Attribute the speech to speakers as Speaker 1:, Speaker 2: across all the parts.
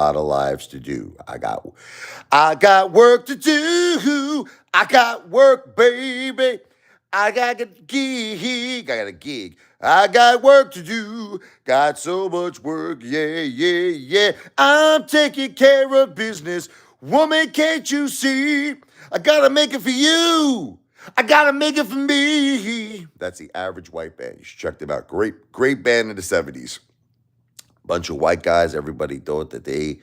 Speaker 1: lot of lives to do. I got work to do. I got work, baby. I got a gig. I got a gig. I got work to do. Got so much work. Yeah, yeah, yeah. I'm taking care of business. Woman, can't you see? I gotta make it for you. I gotta make it for me. That's the Average White Band. You should check them out. Great, great band in the 70s. Bunch of white guys. Everybody thought that they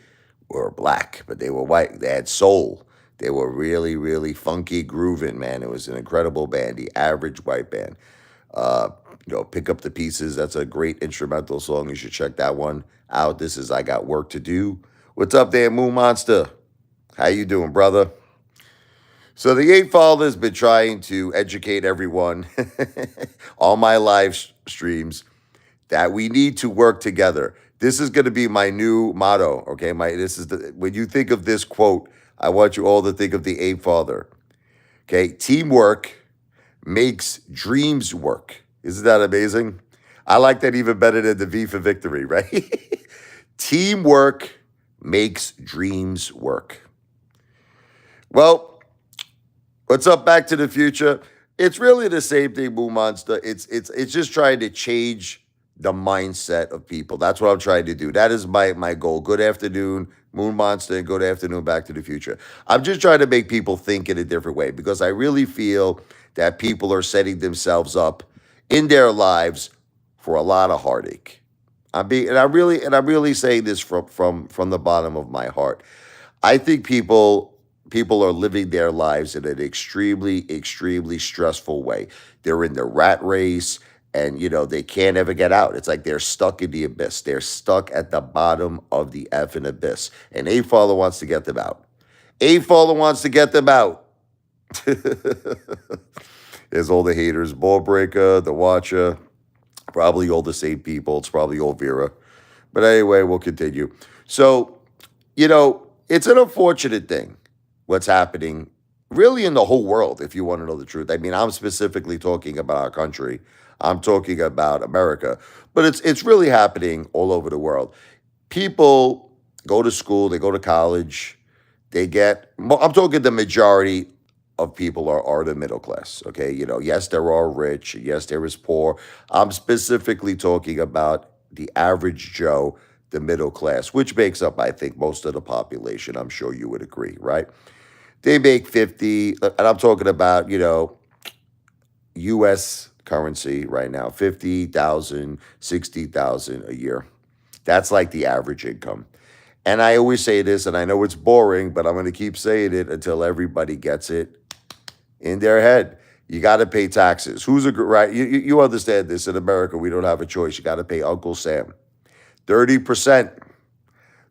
Speaker 1: were black, but they were white. They had soul. They were really, really funky grooving, man. It was an incredible band, the Average White Band. Uh, Pick Up the Pieces. That's a great instrumental song. You should check that one out. This is I Got Work to Do. What's up there, Moon Monster? How you doing, brother? So the Apefather's been trying to educate everyone on my streams that we need to work together. This is going to be my new motto. Okay, when you think of this quote, I want you all to think of the Apefather. Okay, teamwork makes dreams work. Isn't that amazing? I like that even better than the V for victory, right? Teamwork makes dreams work. Well, what's up, Back to the Future? It's really the same thing, Moon Monster. It's just trying to change the mindset of people. That's what I'm trying to do. That is my goal. Good afternoon, Moon Monster, and good afternoon, Back to the Future. I'm just trying to make people think in a different way because I really feel that people are setting themselves up in their lives for a lot of heartache. I'm really saying this from the bottom of my heart. I think people are living their lives in an extremely stressful way. They're in the rat race and they can't ever get out. It's like they're stuck in the abyss. They're stuck at the bottom of the effing abyss. And A-Father wants to get them out. A-Father wants to get them out. There's all the haters. Ball Breaker, The Watcher, probably all the same people. It's probably all Vera. But anyway, we'll continue. So, it's an unfortunate thing what's happening really in the whole world, if you want to know the truth. I mean, I'm specifically talking about our country. I'm talking about America. But it's really happening all over the world. People go to school, they go to college, I'm talking the majority of people are the middle class, okay? Yes, there are rich, yes, there is poor. I'm specifically talking about the average Joe, the middle class, which makes up, I think, most of the population. I'm sure you would agree, right? They make 50, and I'm talking about, U.S. currency right now, 50,000, 60,000 a year. That's like the average income. And I always say this, and I know it's boring, but I'm going to keep saying it until everybody gets it in their head. You got to pay taxes. Right? You understand this. In America, we don't have a choice. You got to pay Uncle Sam 30%.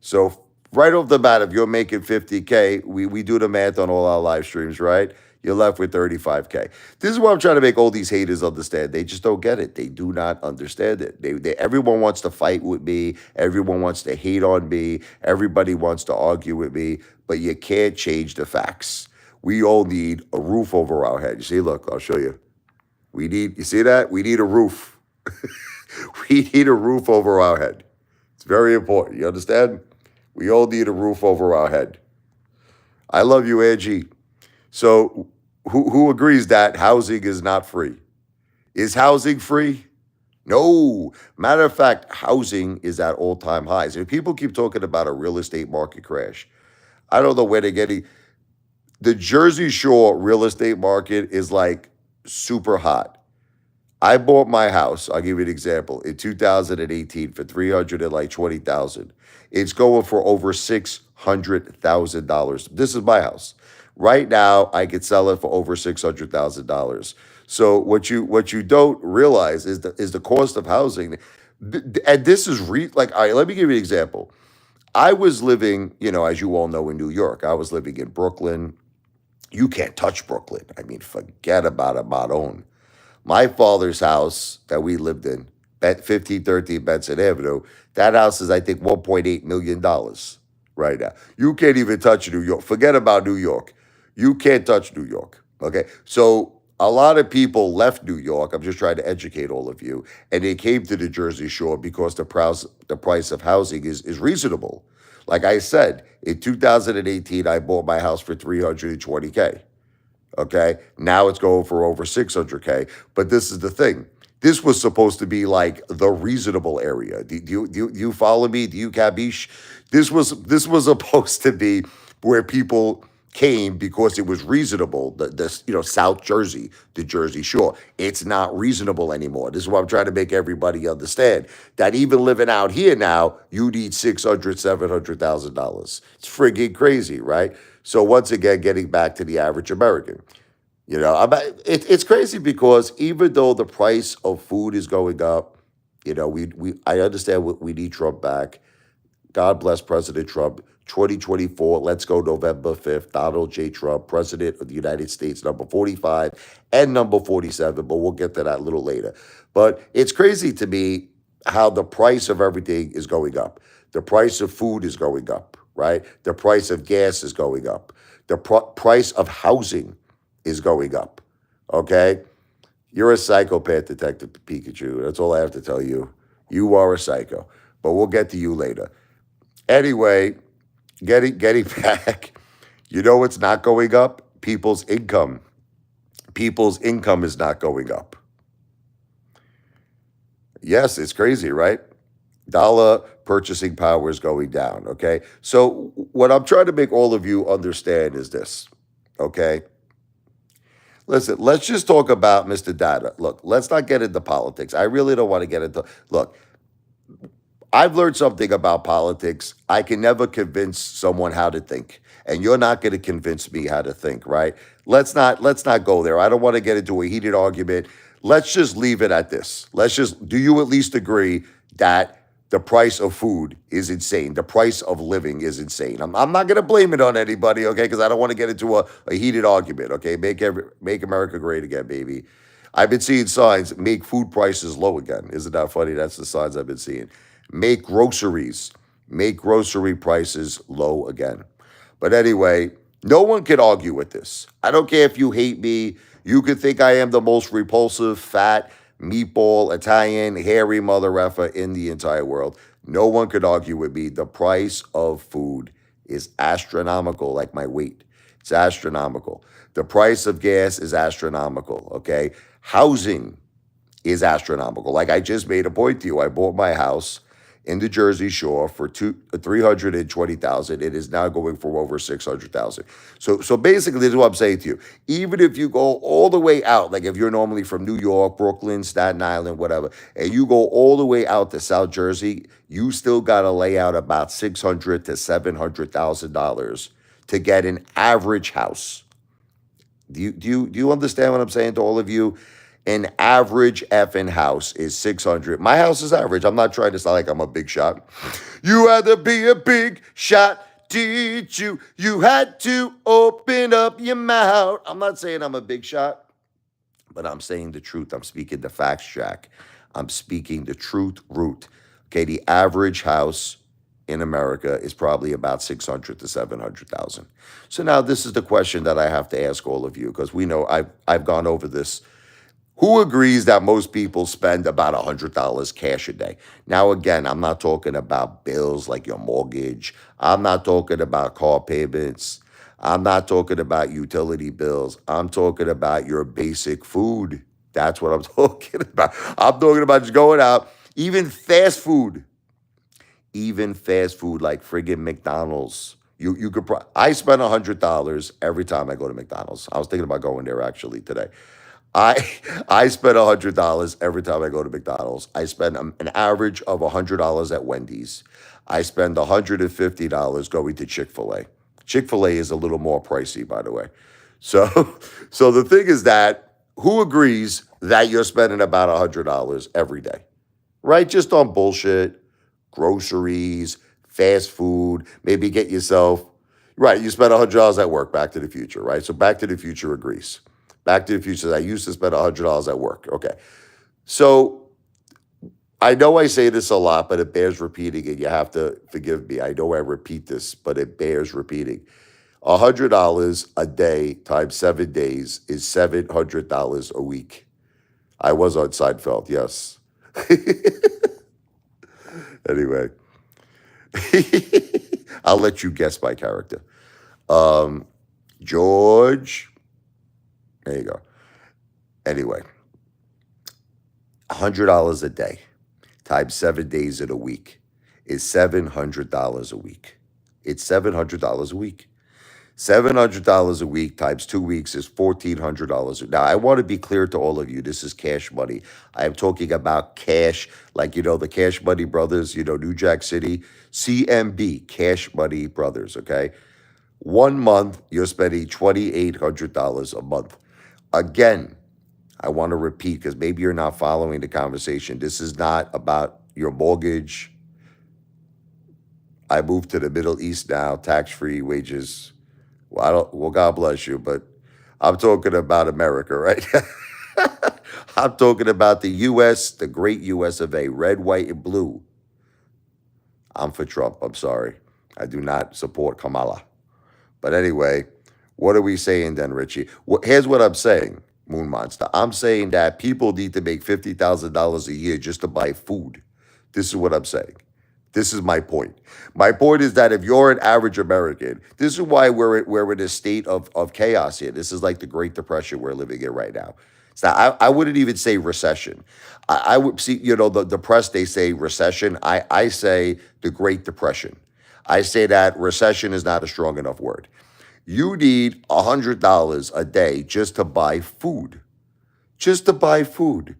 Speaker 1: So right off the bat, if you're making 50K, we do the math on all our live streams, right? You're left with 35K. This is what I'm trying to make all these haters understand. They just don't get it. They do not understand it. Everyone wants to fight with me. Everyone wants to hate on me. Everybody wants to argue with me. But you can't change the facts. We all need a roof over our head. You see, look, I'll show you. You see that? We need a roof. We need a roof over our head. It's very important. You understand? We all need a roof over our head. I love you, Angie. So who agrees that housing is not free? Is housing free? No. Matter of fact, housing is at all-time highs. And people keep talking about a real estate market crash. I don't know where they're getting. The Jersey Shore real estate market is like super hot. I bought my house, I'll give you an example, in 2018 for $320,000. It's going for over $600,000. This is my house. Right now, I could sell it for over $600,000. So what you don't realize is the cost of housing, and this is all right. Let me give you an example. I was living, as you all know, in New York. I was living in Brooklyn. You can't touch Brooklyn. I mean, forget about it, Madone. My father's house that we lived in, 1513 Benson Avenue, that house is, I think, $1.8 million right now. You can't even touch New York. Forget about New York. You can't touch New York, okay? So a lot of people left New York. I'm just trying to educate all of you. And they came to the Jersey Shore because the price of housing is reasonable. Like I said, in 2018, I bought my house for 320K. Okay. Now it's going for over 600K. But this is the thing. This was supposed to be like the reasonable area. Do you follow me? Do you cabiche? This was supposed to be where people came because it was reasonable. The South Jersey, the Jersey Shore. It's not reasonable anymore. This is what I'm trying to make everybody understand. That even living out here now, you need $600,000, $700,000. It's friggin' crazy, right? So once again, getting back to the average American. It's crazy because even though the price of food is going up, I understand we need Trump back. God bless President Trump. 2024, let's go November 5th. Donald J. Trump, President of the United States, number 45 and number 47, but we'll get to that a little later. But it's crazy to me how the price of everything is going up. The price of food is going up, right? The price of gas is going up. The price of housing is going up, okay? You're a psychopath, Detective Pikachu. That's all I have to tell you. You are a psycho, but we'll get to you later. Anyway, getting back, what's not going up? People's income. People's income is not going up. Yes, it's crazy, right? Dollar purchasing power is going down, okay? So what I'm trying to make all of you understand is this, okay? Listen, let's just talk about Mr. Data. Look, let's not get into politics. I really don't want to get into. Look, I've learned something about politics. I can never convince someone how to think, and you're not going to convince me how to think, right? Let's not go there. I don't want to get into a heated argument. Let's just leave it at this. Do you at least agree that the price of food is insane? The price of living is insane. I'm not going to blame it on anybody, okay? Because I don't want to get into a heated argument, okay? Make America great again, baby. I've been seeing signs, make food prices low again. Isn't that funny? That's the signs I've been seeing. Make grocery prices low again. But anyway, no one can argue with this. I don't care if you hate me. You could think I am the most repulsive, fat, meatball, Italian, hairy mother effer in the entire world. No one could argue with me. The price of food is astronomical, like my weight. It's astronomical. The price of gas is astronomical, okay? Housing is astronomical. Like I just made a point to you. I bought my house in the Jersey Shore for 320,000. It is now going for over 600,000. So basically, this is what I'm saying to you. Even if you go all the way out, like if you're normally from New York, Brooklyn, Staten Island, whatever, and you go all the way out to South Jersey, you still got to lay out about $600,000 to $700,000 to get an average house. Do you understand what I'm saying to all of you? An average effing house is 600. My house is average. I'm not trying to sound like I'm a big shot. You had to be a big shot, did you? You had to open up your mouth. I'm not saying I'm a big shot, but I'm saying the truth. I'm speaking the facts, Jack. I'm speaking the truth root. Okay, the average house in America is probably about 600 to 700,000. So now this is the question that I have to ask all of you, because we know I've gone over this. Who agrees that most people spend about $100 cash a day? Now, again, I'm not talking about bills like your mortgage. I'm not talking about car payments. I'm not talking about utility bills. I'm talking about your basic food. That's what I'm talking about. I'm talking about just going out, even fast food. Even fast food like friggin' McDonald's. You could. I spend $100 every time I go to McDonald's. I was thinking about going there actually today. I I spend $100 every time I go to McDonald's. I spend an average of $100 at Wendy's. I spend $150 going to Chick-fil-A. Chick-fil-A is a little more pricey, by the way. So so the thing is that who agrees that you're spending about $100 every day, right? Just on bullshit, groceries, fast food, maybe get yourself, right, you spend $100 at work, Back to the Future, right? So Back to the Future agrees. Back to the Future says, I used to spend $100 at work. Okay. So I know I say this a lot, but it bears repeating, and you have to forgive me. I know I repeat this, but it bears repeating. $100 a day times 7 days is $700 a week. I was on Seinfeld, yes. Anyway, I'll let you guess my character. Um, George. There you go. Anyway, $100 a day times 7 days in a week is $700 a week. It's $700 a week. $700 a week times 2 weeks is $1,400. Now, I want to be clear to all of you. This is cash money. I am talking about cash, like, the Cash Money Brothers, New Jack City, CMB, Cash Money Brothers, okay? 1 month, you're spending $2,800 a month. Again, I want to repeat because maybe you're not following the conversation. This is not about your mortgage. I moved to the Middle East now, tax-free wages. Well, God bless you, but I'm talking about America, right? I'm talking about the U.S., the great U.S. of A, red, white, and blue. I'm for Trump. I'm sorry. I do not support Kamala. But anyway, what are we saying then, Richie? Here's what I'm saying, Moon Monster. I'm saying that people need to make $50,000 a year just to buy food. This is what I'm saying. This is my point. My point is that if you're an average American, this is why we're in a state of chaos here. This is like the Great Depression we're living in right now. So I wouldn't even say recession. I would see, the press, they say recession. I say the Great Depression. I say that recession is not a strong enough word. You need $100 a day just to buy food. Just to buy food.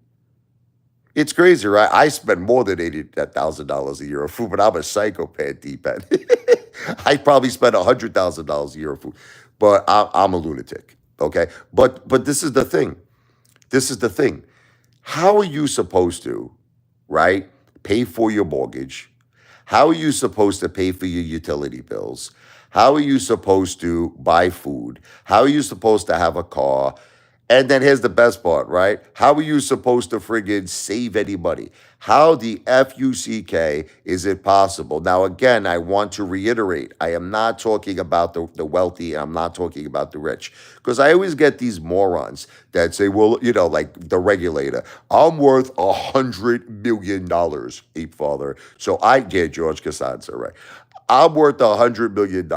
Speaker 1: It's crazy, right? I spend more than $80,000 a year on food, but I'm a psychopath, D-Pen. I probably spend $100,000 a year on food, but I'm a lunatic, okay? But this is the thing. This is the thing. How are you supposed to, right, pay for your mortgage? How are you supposed to pay for your utility bills? How are you supposed to buy food? How are you supposed to have a car? And then here's the best part, right? How are you supposed to friggin' save any money? How the F-U-C-K is it possible? Now, again, I want to reiterate, I am not talking about the wealthy, and I'm not talking about the rich. Because I always get these morons that say, well, like the regulator, I'm worth $100 million, Apefather. So I get George Costanza, right? I'm worth $100 million.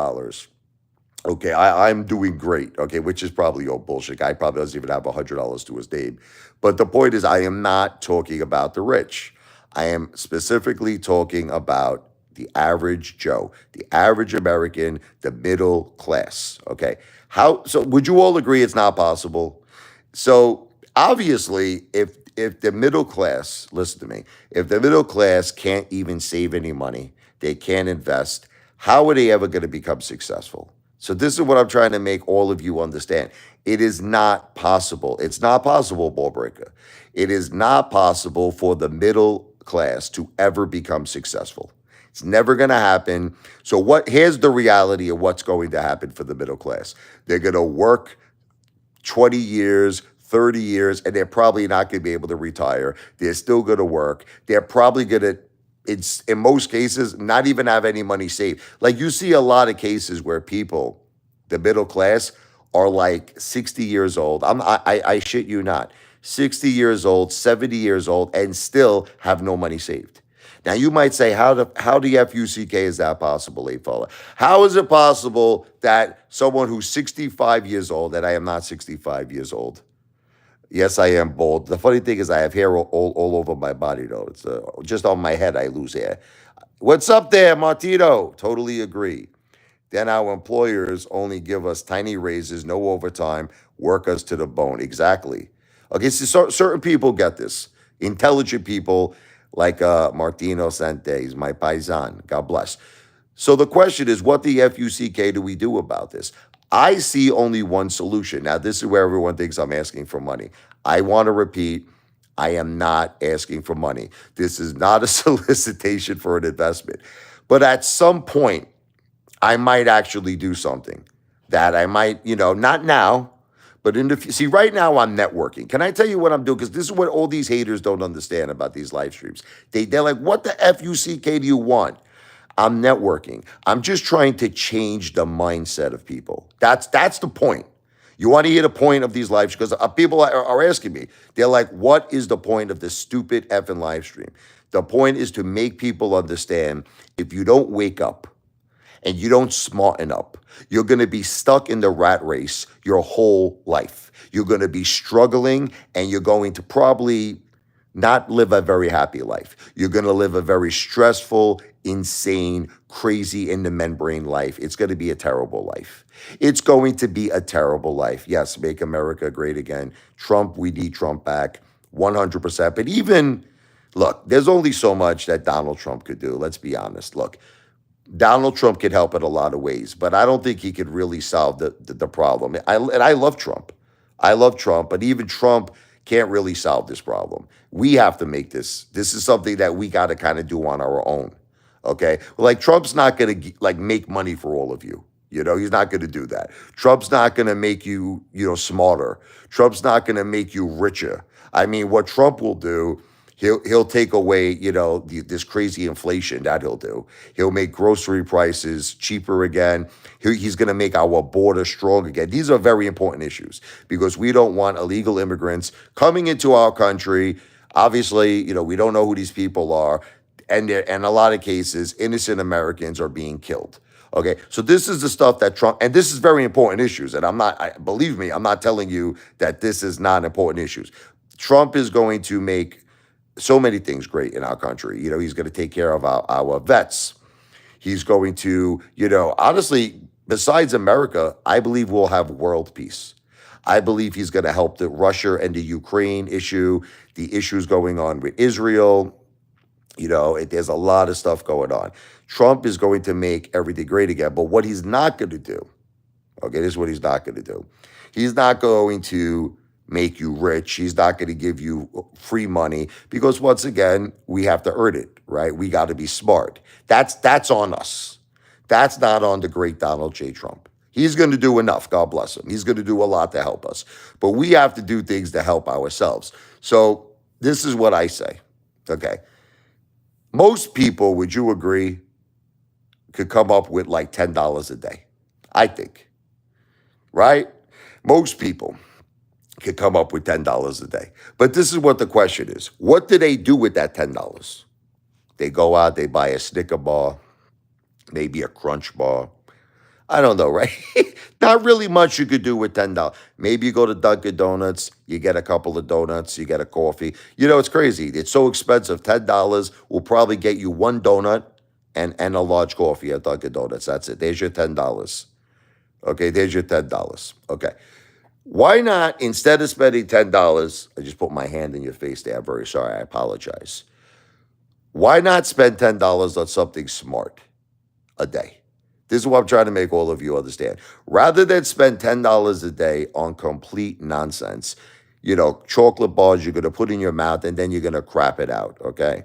Speaker 1: Okay, I'm doing great, okay, which is probably all bullshit. Guy probably doesn't even have $100 to his name. But the point is, I am not talking about the rich. I am specifically talking about the average Joe, the average American, the middle class, okay? So would you all agree it's not possible? So obviously, if the middle class, listen to me, if the middle class can't even save any money, they can't invest, how are they ever going to become successful? So this is what I'm trying to make all of you understand. It is not possible. It's not possible, ball breaker. It is not possible for the middle class to ever become successful. It's never going to happen. So here's the reality of what's going to happen for the middle class. They're going to work 20 years, 30 years, and they're probably not going to be able to retire. They're still going to work. They're probably going to, in most cases, not even have any money saved. Like you see a lot of cases where people, the middle class, are like 60 years old. I shit you not. 60 years old, 70 years old, and still have no money saved. Now you might say, how the F-U-C-K is that possible, Apefather? How is it possible that someone who's 65 years old, and I am not 65 years old, yes, I am bald. The funny thing is I have hair all over my body, though. It's just on my head I lose hair. What's up there, Martino? Totally agree. Then our employers only give us tiny raises, no overtime, work us to the bone. Exactly. Okay, so certain people get this. Intelligent people like Martino Santes, my paisan. God bless. So the question is, what the F-U-C-K do we do about this? I see only one solution. Now, this is where everyone thinks I'm asking for money. I want to repeat, I am not asking for money. This is not a solicitation for an investment. But at some point, I might actually do something that I might, not now, but in the see, right now I'm networking. Can I tell you what I'm doing? Because this is what all these haters don't understand about these live streams. They're like, what the F-U-C-K do you want? I'm networking. I'm just trying to change the mindset of people. That's the point. You want to hear the point of these live streams? Because people are asking me. They're like, what is the point of this stupid effing live stream? The point is to make people understand if you don't wake up and you don't smarten up, you're going to be stuck in the rat race your whole life. You're going to be struggling, and you're going to probably not live a very happy life. You're going to live a very stressful, insane, crazy in the membrane life. It's going to be a terrible life. It's going to be a terrible life. Yes, make America great again. Trump, we need Trump back 100%. But even, look, there's only so much that Donald Trump could do. Let's be honest. Look, Donald Trump could help in a lot of ways, but I don't think he could really solve the problem. And I love Trump. I love Trump, but even Trump can't really solve this problem. We have to make this. This is something that we got to kind of do on our own. Okay? Like Trump's not going to like make money for all of you. You know, he's not going to do that. Trump's not going to make you, smarter. Trump's not going to make you richer. I mean, what Trump will do, he'll take away, this crazy inflation that he'll do. He'll make grocery prices cheaper again. He's going to make our border strong again. These are very important issues because we don't want illegal immigrants coming into our country. Obviously, we don't know who these people are. And in a lot of cases, innocent Americans are being killed. Okay, so this is the stuff that Trump, and this is very important issues. And believe me, I'm not telling you that this is not important issues. Trump is going to make so many things great in our country. He's going to take care of our vets. He's going to, honestly, besides America, I believe we'll have world peace. I believe he's going to help the Russia and the Ukraine issue, the issues going on with Israel. There's a lot of stuff going on. Trump is going to make everything great again. But what he's not going to do, okay, this is what he's not going to do. He's not going to make you rich. He's not going to give you free money because once again, we have to earn it, right? We got to be smart. That's on us. That's not on the great Donald J. Trump. He's going to do enough. God bless him. He's going to do a lot to help us. But we have to do things to help ourselves. So this is what I say, okay? Most people, would you agree, could come up with like $10 a day, I think, right? Most people could come up with $10 a day. But this is what the question is. What do they do with that $10? They go out, they buy a Snicker bar, maybe a Crunch bar. I don't know, right? Not really much you could do with $10. Maybe you go to Dunkin' Donuts, you get a couple of donuts, you get a coffee. It's crazy. It's so expensive. $10 will probably get you one donut and a large coffee at Dunkin' Donuts. That's it. There's your $10. Okay, there's your $10. Okay. Why not, instead of spending $10, I just put my hand in your face there. I'm very sorry. I apologize. Why not spend $10 on something smart a day? This is what I'm trying to make all of you understand. Rather than spend $10 a day on complete nonsense, chocolate bars you're going to put in your mouth and then you're going to crap it out, okay?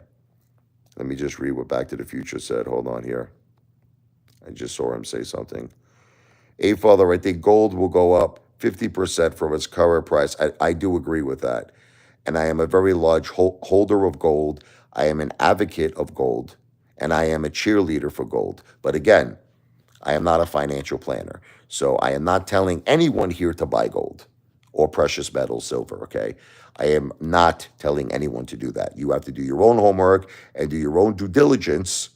Speaker 1: Let me just read what Back to the Future said. Hold on here. I just saw him say something. Apefather, I think gold will go up 50% from its current price. I do agree with that. And I am a very large holder of gold. I am an advocate of gold. And I am a cheerleader for gold. But again, I am not a financial planner. So I am not telling anyone here to buy gold or precious metals, silver, okay? I am not telling anyone to do that. You have to do your own homework and do your own due diligence.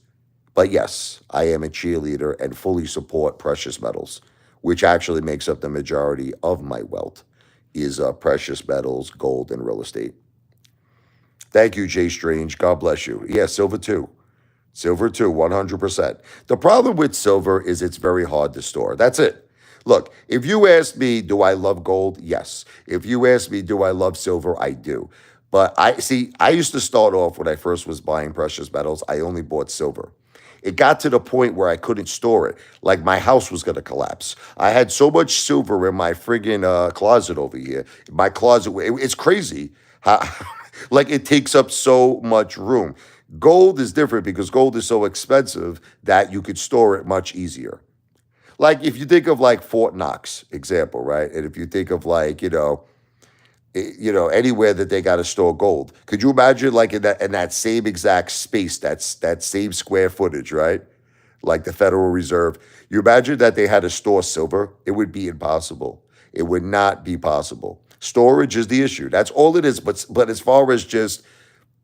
Speaker 1: But yes, I am a cheerleader and fully support precious metals, which actually makes up the majority of my wealth, is precious metals, gold, and real estate. Thank you, Jay Strange. God bless you. Yeah, silver too. Silver too, 100%. The problem with silver is it's very hard to store. That's it. Look, if you ask me, do I love gold? Yes. If you ask me, do I love silver? I do. But I used to start off when I first was buying precious metals, I only bought silver. It got to the point where I couldn't store it. Like my house was going to collapse. I had so much silver in my friggin' closet over here. My closet, it's crazy how, like it takes up so much room. Gold is different because gold is so expensive that you could store it much easier. Like if you think of like Fort Knox, example, right? And if you think of like, anywhere that they got to store gold. Could you imagine like in that same exact space, that same square footage, right? Like the Federal Reserve. You imagine that they had to store silver? It would be impossible. It would not be possible. Storage is the issue. That's all it is. But as far as just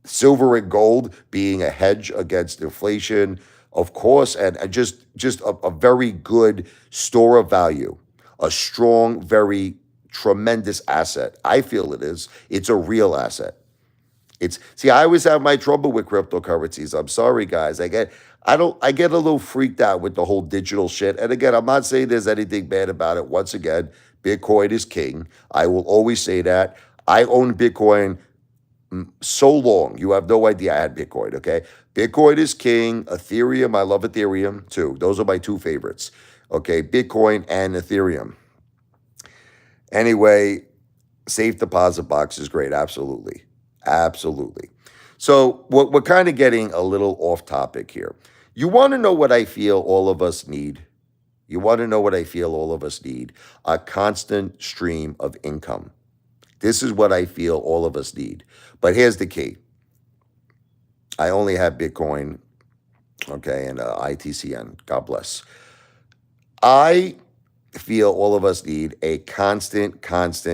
Speaker 1: silver and gold being a hedge against inflation, Of course, and just a very good store of value, a strong, very tremendous asset. I feel it is. It's a real asset. It's see, I always have my trouble with cryptocurrencies. I'm sorry, guys. I get a little freaked out with the whole digital shit. And again, I'm not saying there's anything bad about it. Once again, Bitcoin is king. I will always say that. I own Bitcoin so long. You have no idea I had Bitcoin, okay? Bitcoin is king. Ethereum, I love Ethereum too. Those are my two favorites. Okay, Bitcoin and Ethereum. Anyway, safe deposit box is great. Absolutely. Absolutely. So we're kind of getting a little off topic here. You want to know what I feel all of us need? You want to know what I feel all of us need? A constant stream of income. This is what I feel all of us need. But here's the key. I only have Bitcoin, okay, and ITCN. God bless. I feel all of us need a constant,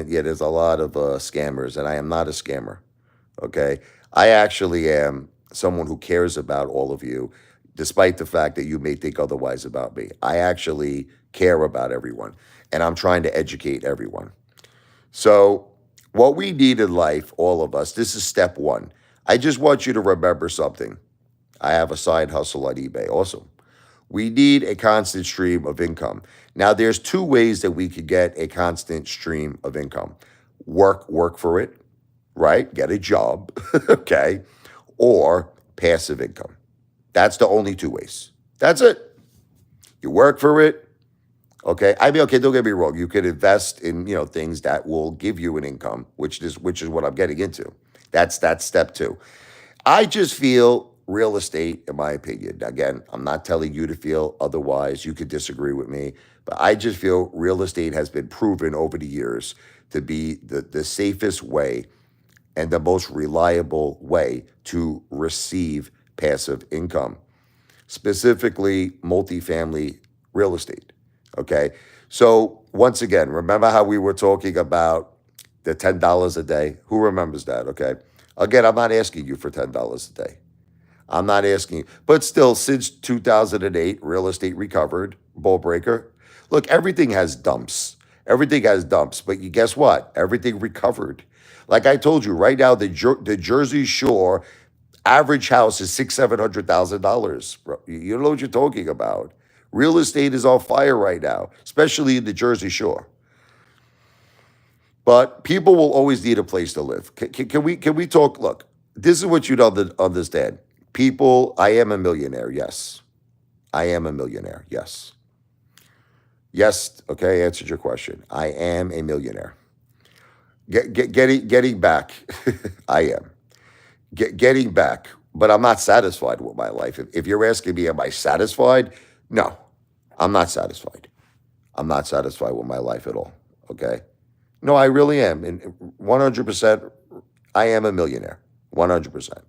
Speaker 1: yeah, there's a lot of scammers, and I am not a scammer, okay? I actually am someone who cares about all of you, despite the fact that you may think otherwise about me. I actually care about everyone, and I'm trying to educate everyone. So, what we need in life, all of us, this is step one. I just want you to remember something. I have a side hustle on eBay. Awesome. We need a constant stream of income. Now, there's two ways that we could get a constant stream of income. Work for it, right? Get a job, okay? Or passive income. That's the only two ways. That's it. You work for it, okay? I mean, okay, don't get me wrong. You could invest in, things that will give you an income, which is what I'm getting into. That's step two. I just feel real estate, in my opinion. Again, I'm not telling you to feel otherwise. You could disagree with me, but I just feel real estate has been proven over the years to be the safest way and the most reliable way to receive passive income, specifically multifamily real estate. Okay. So, once again, remember how we were talking about the $10 a day? Who remembers that? Okay. Again, I'm not asking you for $10 a day. I'm not asking you, but still, since 2008, real estate recovered, bull breaker. Look, everything has dumps. Everything has dumps, but you guess what? Everything recovered. Like I told you, right now, the Jersey Shore average house is $700,000. You know what you're talking about. Real estate is on fire right now, especially in the Jersey Shore. But people will always need a place to live. Can we talk? Look, this is what you don't understand. People, I am a millionaire. Yes, I am a millionaire. Yes, yes. Okay, I answered your question. I am a millionaire. Getting back, I am getting back. But I'm not satisfied with my life. If you're asking me, am I satisfied? No, I'm not satisfied. I'm not satisfied with my life at all. Okay. No, I really am. And 100%, I am a millionaire. 100%.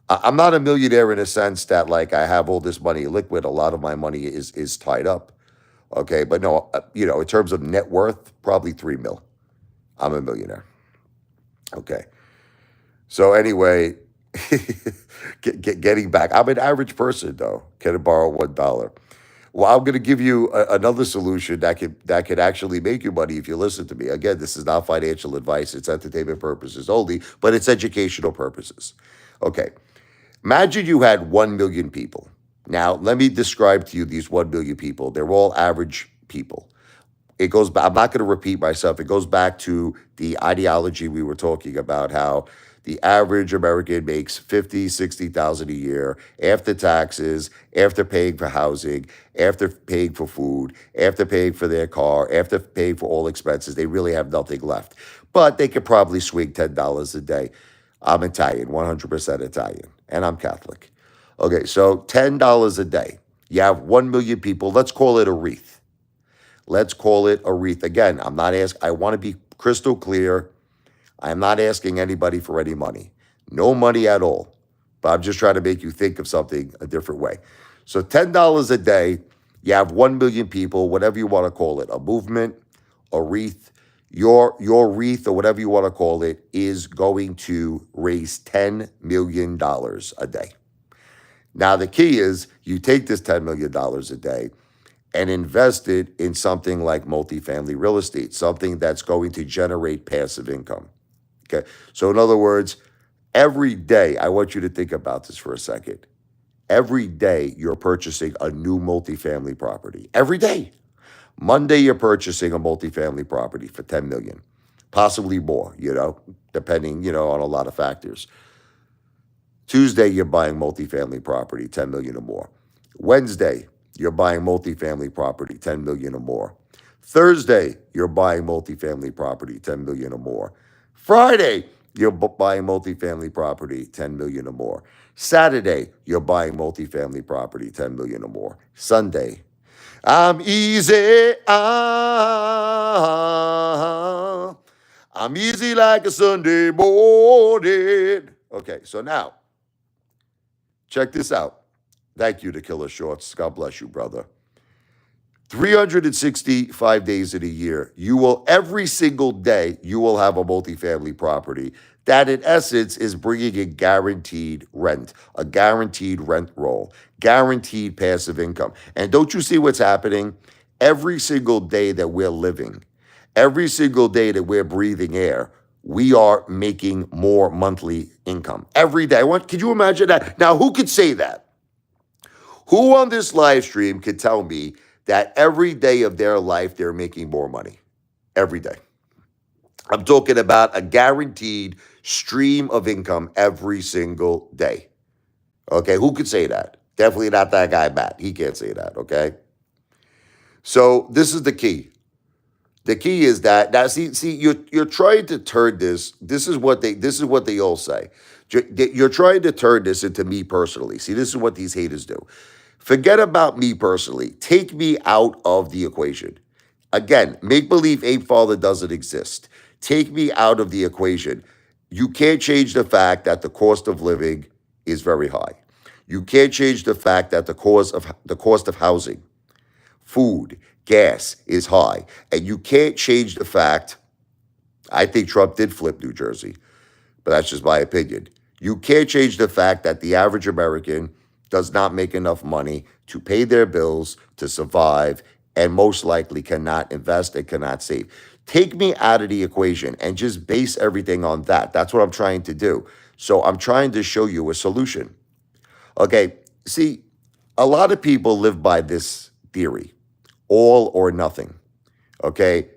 Speaker 1: I'm not a millionaire in a sense that like I have all this money liquid. A lot of my money is tied up. Okay. But no, in terms of net worth, probably 3 mil. I'm a millionaire. Okay. So anyway, getting back, I'm an average person though. Can I borrow $1? Well, I'm going to give you another solution that could actually make you money if you listen to me. Again, this is not financial advice; it's entertainment purposes only, but it's educational purposes. Okay, imagine you had 1 million people. Now, let me describe to you these 1 million people. They're all average people. It goes back, I'm not going to repeat myself. It goes back to the ideology we were talking about, how the average American makes 50, 60,000 a year after taxes, after paying for housing, after paying for food, after paying for their car, after paying for all expenses. They really have nothing left. But they could probably swing $10 a day. I'm Italian, 100% Italian, and I'm Catholic. Okay, so $10 a day. You have 1 million people. Let's call it a wreath. Let's call it a wreath. Again, I'm not asking, I want to be crystal clear. I'm not asking anybody for any money. No money at all. But I'm just trying to make you think of something a different way. So $10 a day, you have 1 million people, whatever you want to call it, a movement, a wreath. Your wreath, or whatever you want to call it, is going to raise $10 million a day. Now, the key is you take this $10 million a day and invest it in something like multifamily real estate, something that's going to generate passive income. Okay. So, in other words, every day, I want you to think about this for a second. Every day, you're purchasing a new multifamily property. Every day. Monday, you're purchasing a multifamily property for 10 million, possibly more, depending, on a lot of factors. Tuesday, you're buying multifamily property, 10 million or more. Wednesday, you're buying multifamily property, 10 million or more. Thursday, you're buying multifamily property, 10 million or more. Friday, you're buying multifamily property, 10 million or more. Saturday, you're buying multifamily property, 10 million or more. Sunday, I'm easy. I'm easy like a Sunday morning. Okay, so now, check this out. Thank you to Killer Shorts. God bless you, brother. 365 days in a year, every single day, you will have a multifamily property that in essence is bringing in guaranteed rent, a guaranteed rent roll, guaranteed passive income. And don't you see what's happening? Every single day that we're living, every single day that we're breathing air, we are making more monthly income every day. Could you imagine that? Now, who could say that? Who on this live stream could tell me that every day of their life they're making more money? Every day. I'm talking about a guaranteed stream of income every single day. Okay, who could say that? Definitely not that guy, Matt. He can't say that, okay? So this is the key. The key is that now see you're trying to turn this. This is what they all say. You're trying to turn this into me personally. See, this is what these haters do. Forget about me personally. Take me out of the equation. Again, make believe Apefather doesn't exist. Take me out of the equation. You can't change the fact that the cost of living is very high. You can't change the fact that the cost of housing, food, gas is high. And you can't change the fact, I think Trump did flip New Jersey, but that's just my opinion. You can't change the fact that the average American does not make enough money to pay their bills, to survive, and most likely cannot invest and cannot save. Take me out of the equation and just base everything on that. That's what I'm trying to do. So I'm trying to show you a solution. Okay, see, a lot of people live by this theory, all or nothing. Okay,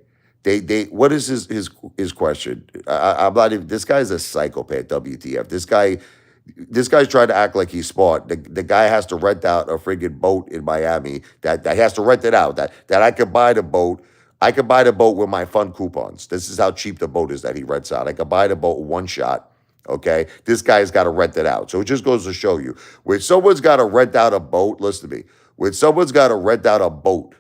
Speaker 1: what is his question? I'm not even. This guy's a psychopath. WTF? This guy's trying to act like he's smart. The guy has to rent out a friggin' boat in Miami. That he has to rent it out. That I could buy the boat. I could buy the boat with my fun coupons. This is how cheap the boat is that he rents out. I could buy the boat one shot. Okay, this guy's got to rent it out. So it just goes to show you, when someone's got to rent out a boat. Listen to me. When someone's got to rent out a boat,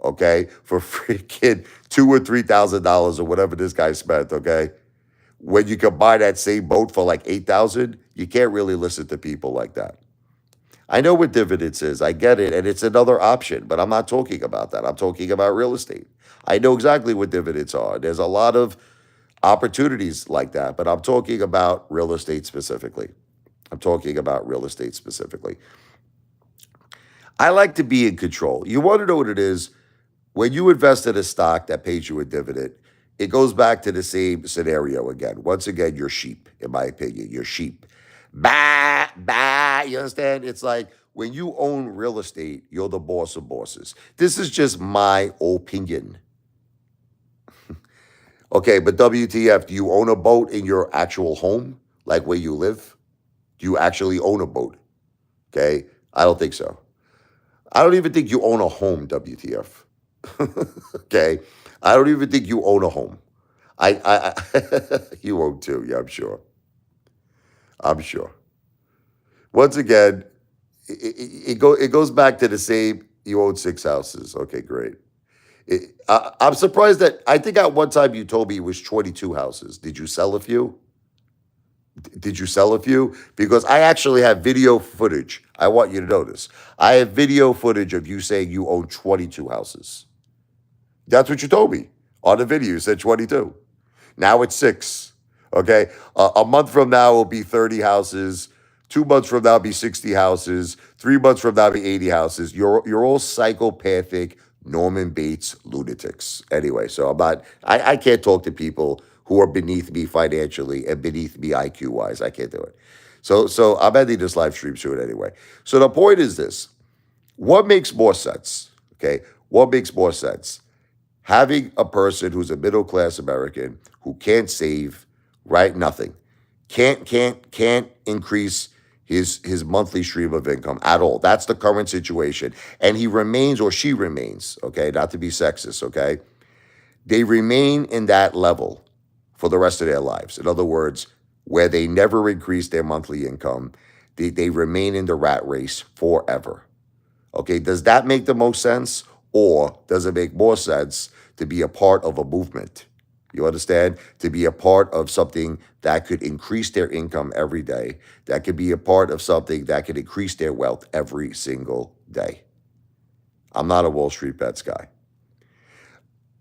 Speaker 1: okay, for freaking $2,000 or $3,000 or whatever this guy spent, okay, when you can buy that same boat for like $8,000, you can't really listen to people like that. I know what dividends is. I get it, and it's another option, but I'm not talking about that. I'm talking about real estate. I know exactly what dividends are. There's a lot of opportunities like that, but I'm talking about real estate specifically. I like to be in control. You want to know what it is? When you invest in a stock that pays you a dividend, it goes back to the same scenario again. Once again, you're sheep, in my opinion. You're sheep. Bah, bah. You understand? It's like when you own real estate, you're the boss of bosses. This is just my opinion. Okay, but WTF, do you own a boat in your actual home, like where you live? Do you actually own a boat? Okay, I don't think so. I don't even think you own a home, WTF. Okay, I don't even think you own a home. You own too. Yeah, I'm sure. Once again, it goes back to the same. You own 6 houses. Okay, great. I'm surprised that I think at one time you told me it was 22 houses. Did you sell a few? Because I actually have video footage. I want you to know this. I have video footage of you saying you own 22 houses. That's what you told me on the video. You said 22. Now it's 6. Okay. A month from now will be 30 houses. 2 months from now, be 60 houses. 3 months from now, be 80 houses. You're all psychopathic Norman Bates lunatics. Anyway, so I can't talk to people who are beneath me financially and beneath me IQ wise. I can't do it. So I'm ending this live stream soon anyway. So the point is this: what makes more sense? Okay, what makes more sense? Having a person who's a middle class American who can't save, right? Nothing, can't increase his monthly stream of income at all. That's the current situation, and he remains or she remains. Okay, not to be sexist. Okay, they remain in that level for the rest of their lives. In other words, where they never increase their monthly income, they remain in the rat race forever. Okay, does that make the most sense? Or does it make more sense to be a part of a movement? You understand? To be a part of something that could increase their income every day, that could be a part of something that could increase their wealth every single day. I'm not a Wall Street bets guy.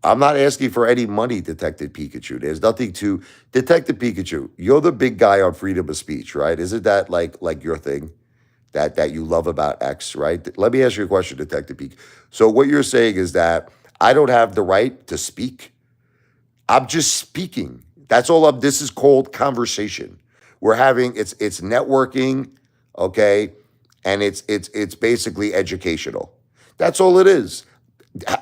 Speaker 1: I'm not asking for any money, Detective Pikachu. There's nothing to Detective Pikachu. You're the big guy on freedom of speech, right? Isn't that like your thing? That you love about X, right? Let me ask you a question, Detective Peak. So what you're saying is that I don't have the right to speak. I'm just speaking. That's all I'm this is called conversation. We're having it's networking, okay? And it's basically educational. That's all it is.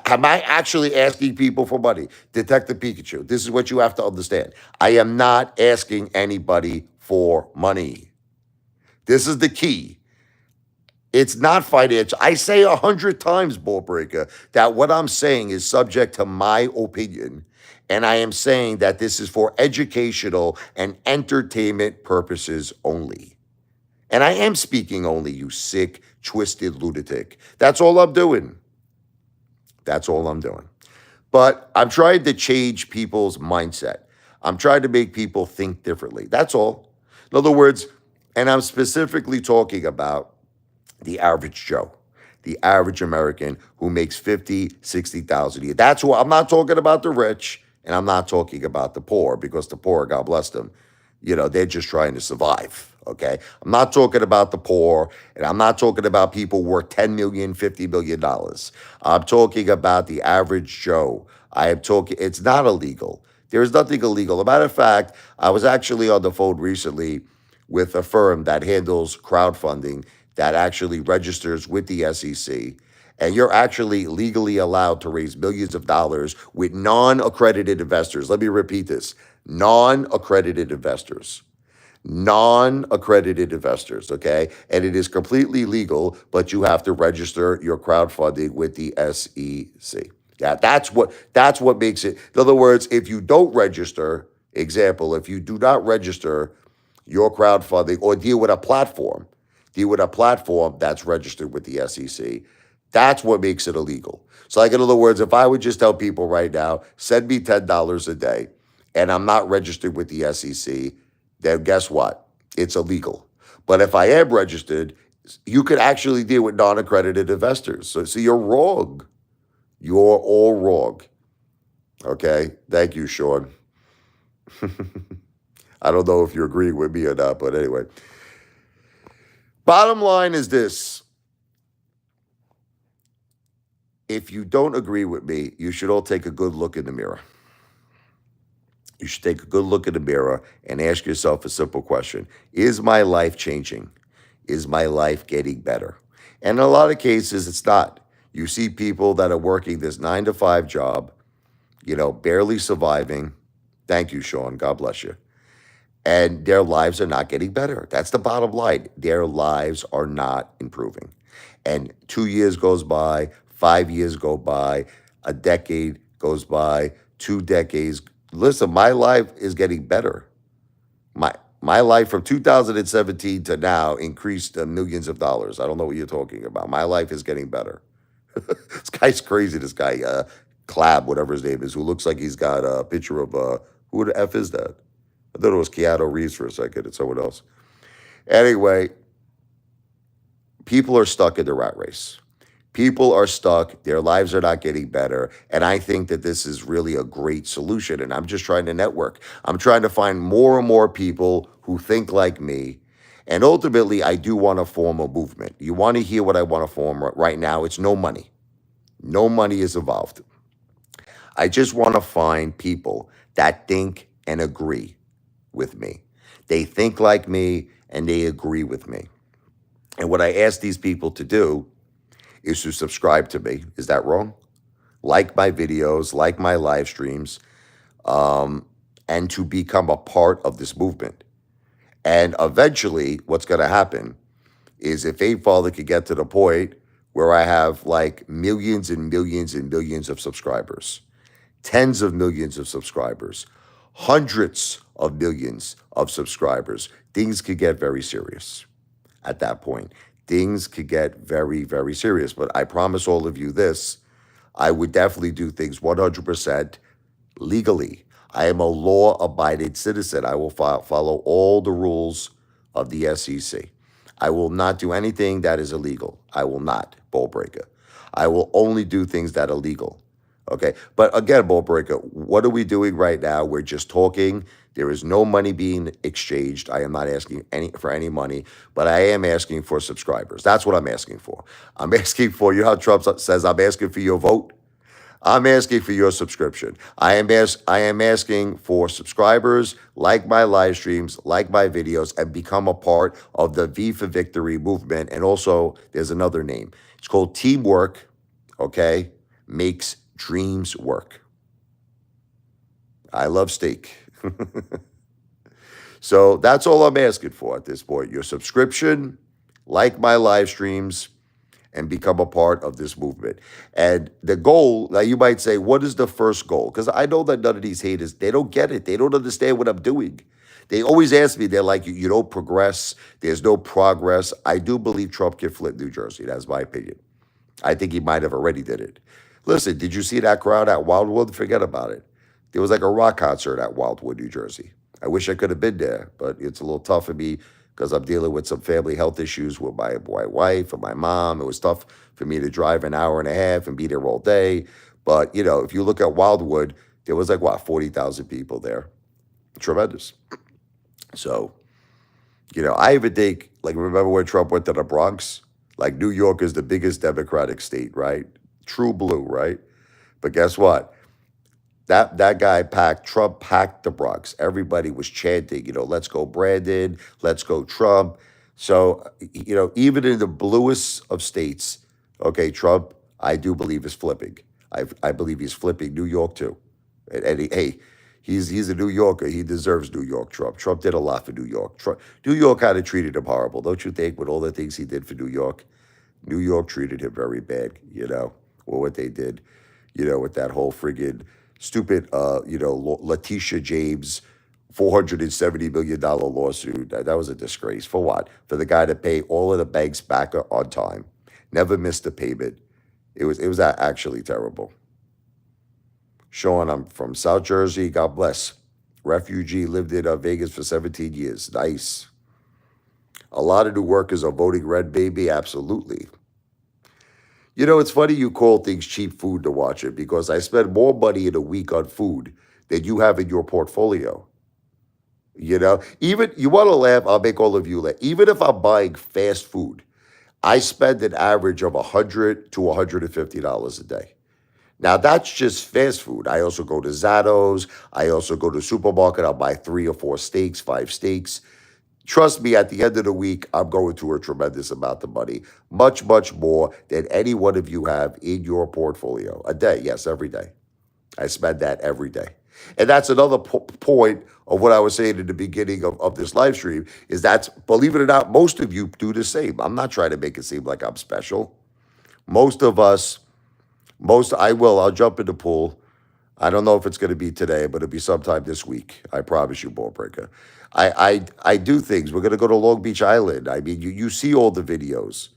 Speaker 1: Am I actually asking people for money? Detective Pikachu, this is what you have to understand. I am not asking anybody for money. This is the key. It's not financial. I say 100 times, ball breaker, that what I'm saying is subject to my opinion. And I am saying that this is for educational and entertainment purposes only. And I am speaking only, you sick, twisted lunatic. That's all I'm doing. That's all I'm doing. But I'm trying to change people's mindset. I'm trying to make people think differently. That's all. In other words, and I'm specifically talking about the average Joe, the average American who makes 50, 60,000 a year. That's who I'm not talking about the rich, and I'm not talking about the poor, because the poor, God bless them, they're just trying to survive. Okay. I'm not talking about the poor, and I'm not talking about people worth 10 million, $50 million. I'm talking about the average Joe. I am talking, it's not illegal. There is nothing illegal. As a matter of fact, I was actually on the phone recently with a firm that handles crowdfunding that actually registers with the SEC. And you're actually legally allowed to raise millions of dollars with non accredited investors. Let me repeat this: non accredited investors. Non accredited investors, okay? And it is completely legal, but you have to register your crowdfunding with the SEC. Yeah, that's what makes it. In other words, if you don't register, example, if you do not register your crowdfunding or deal with a platform that's registered with the SEC. That's what makes it illegal. So, like, in other words, if I would just tell people right now, send me $10 a day, and I'm not registered with the SEC, then guess what? It's illegal. But if I am registered, you could actually deal with non accredited investors. So you're wrong. You're all wrong. Okay. Thank you, Sean. I don't know if you're agreeing with me or not, but anyway. Bottom line is this: if you don't agree with me, you should all take a good look in the mirror. You should take a good look in the mirror and ask yourself a simple question: is my life changing? Is my life getting better? And in a lot of cases, it's not. You see people that are working this 9 to 5 job, barely surviving. Thank you, Sean. God bless you. And their lives are not getting better. That's the bottom line. Their lives are not improving. And 2 years goes by, 5 years go by, a decade goes by, 2 decades. Listen, my life is getting better. My life from 2017 to now increased millions of dollars. I don't know what you're talking about. My life is getting better. This guy's crazy. This guy, Clab, whatever his name is, who looks like he's got a picture of who the F is that? I thought it was Keanu Reeves for a second. It's someone else. Anyway, people are stuck in the rat race. People are stuck. Their lives are not getting better. And I think that this is really a great solution. And I'm just trying to network. I'm trying to find more and more people who think like me And ultimately, I do want to form a movement. You want to hear what I want to form right now? It's no money. No money is involved. I just want to find people that think and agree with me. They think like me and they agree with me. And what I ask these people to do is to subscribe to me. Is that wrong? Like my videos, like my live streams, and to become a part of this movement. And eventually, what's going to happen is if Apefather could get to the point where I have like millions and millions and millions of subscribers, tens of millions of subscribers, hundreds of millions of subscribers, things could get very serious at that point. Things could get very, very serious. But I promise all of you this, I would definitely do things 100% legally. I am a law-abiding citizen. I will follow all the rules of the SEC. I will not do anything that is illegal. I will not, ball breaker. I will only do things that are legal. Okay. But again, ball breaker, what are we doing right now? We're just talking. There is no money being exchanged. I am not asking for any money, but I am asking for subscribers. That's what I'm asking for. I'm asking for, you know how Trump says, I'm asking for your vote? I'm asking for your subscription. I am asking for subscribers, like my live streams, like my videos, and become a part of the V for Victory movement. And also, there's another name. It's called Teamwork, okay, makes dreams work. I love steak. So that's all I'm asking for at this point. Your subscription, like my live streams, and become a part of this movement. And the goal, now you might say, what is the first goal? Because I know that none of these haters, they don't get it. They don't understand what I'm doing. They always ask me, they're like, you don't progress. There's no progress. I do believe Trump can flip New Jersey. That's my opinion. I think he might have already did it. Listen, did you see that crowd at Wildwood? Forget about it. There was like a rock concert at Wildwood, New Jersey. I wish I could have been there, but it's a little tough for me because I'm dealing with some family health issues with my wife and my mom. It was tough for me to drive an hour and a half and be there all day. But, you know, if you look at Wildwood, there was like, what, 40,000 people there. Tremendous. So, you know, I even think, like, remember when Trump went to the Bronx? Like, New York is the biggest Democratic state, right? True blue, right? But guess what? That guy Trump packed the Bronx. Everybody was chanting, you know, let's go Brandon, let's go Trump. So, you know, even in the bluest of states, okay, Trump, I do believe is flipping. I believe he's flipping New York too. Hey, he's a New Yorker. He deserves New York, Trump. Trump did a lot for New York. New York kind of treated him horrible, don't you think, with all the things he did for New York? New York treated him very bad, you know, or what they did, you know, with that whole friggin' stupid, you know, Letitia James, $470 million lawsuit. That was a disgrace. For what? For the guy to pay all of the banks back on time. Never missed a payment. It was actually terrible. Sean, I'm from South Jersey. God bless. Refugee, lived in Vegas for 17 years. Nice. A lot of new workers are voting red, baby. Absolutely. You know, it's funny you call things cheap food to watch it because I spend more money in a week on food than you have in your portfolio. You know, even you want to laugh, I'll make all of you laugh. Even if I'm buying fast food, I spend an average of $100 to $150 a day. Now that's just fast food. I also go to Zatto's. I also go to the supermarket. I'll buy 3 or 4 steaks, 5 steaks. Trust me, at the end of the week, I'm going to a tremendous amount of money, much, much more than any one of you have in your portfolio. A day, yes, every day. I spend that every day. And that's another point of what I was saying in the beginning of this live stream is that, believe it or not, most of you do the same. I'm not trying to make it seem like I'm special. Most of us, I'll jump in the pool. I don't know if it's going to be today, but it'll be sometime this week. I promise you, ball breaker. I do things. We're going to go to Long Beach Island. I mean, you see all the videos.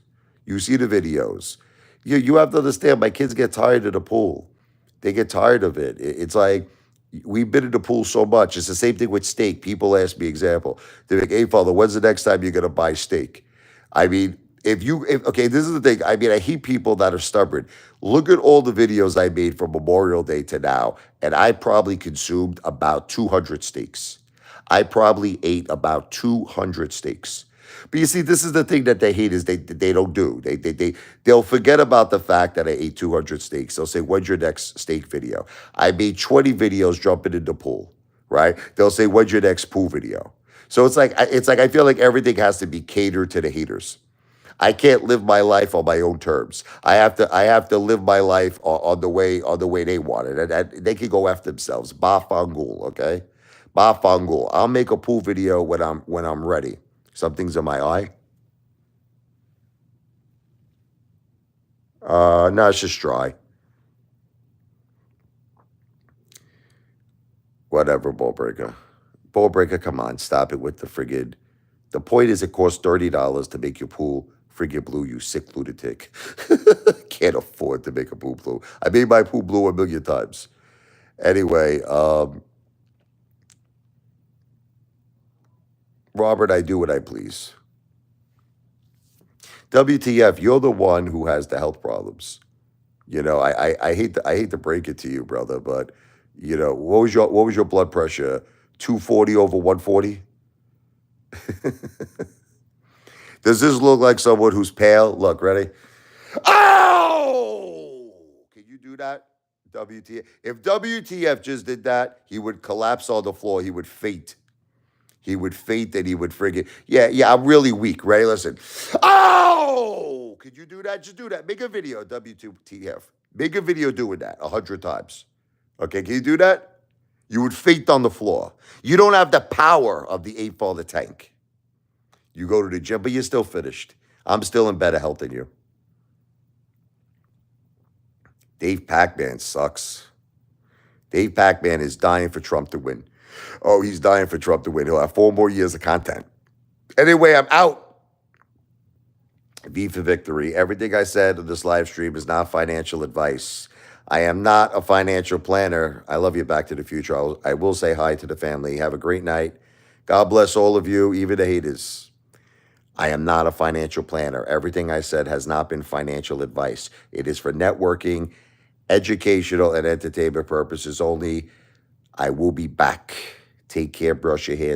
Speaker 1: You see the videos. You have to understand, my kids get tired of the pool. They get tired of it. It's like, we've been in the pool so much. It's the same thing with steak. People ask me, example, they're like, hey, Father, when's the next time you're going to buy steak? I mean, okay, this is the thing. I mean, I hate people that are stubborn. Look at all the videos I made from Memorial Day to now, and I probably consumed about 200 steaks. I probably ate about 200 steaks. But you see, this is the thing that they hate is they don't do. They'll forget about the fact that I ate 200 steaks. They'll say, "When's your next steak video?" I made 20 videos jumping in the pool, right? They'll say, "When's your next pool video?" So it's like I feel like everything has to be catered to the haters. I can't live my life on my own terms. I have to live my life on the way they want it. And they can go after themselves. Ba fangul, okay? Ba fangul. I'll make a pool video when I'm ready. Something's in my eye. No, it's just dry. Whatever, ball breaker. Ball breaker, come on, stop it with the friggin'. The point is, it costs $30 to make your pool friggin' blue. You sick lunatic. Can't afford to make a pool blue. I made my pool blue a million times. Anyway, Robert, I do what I please. WTF? You're the one who has the health problems. I hate to break it to you, brother, but what was your blood pressure? 240 over 140? Does this look like someone who's pale? Look, ready? Oh! Can you do that? WTF. If WTF just did that, he would collapse on the floor. He would faint. He would faint and he would friggin' yeah, I'm really weak. Ready? Listen. Oh! Could you do that? Just do that. Make a video, WTF. Make a video doing that 100 times. Okay, can you do that? You would faint on the floor. You don't have the power of the Apefather tank. You go to the gym, but you're still finished. I'm still in better health than you. Dave Pac-Man sucks. Dave Pac-Man is dying for Trump to win. Oh, he's dying for Trump to win. He'll have 4 more years of content. Anyway, I'm out. V for victory. Everything I said in this live stream is not financial advice. I am not a financial planner. I love you, Back to the Future. I will say hi to the family. Have a great night. God bless all of you, even the haters. I am not a financial planner. Everything I said has not been financial advice. It is for networking, educational, and entertainment purposes only. I will be back. Take care. Brush your hair.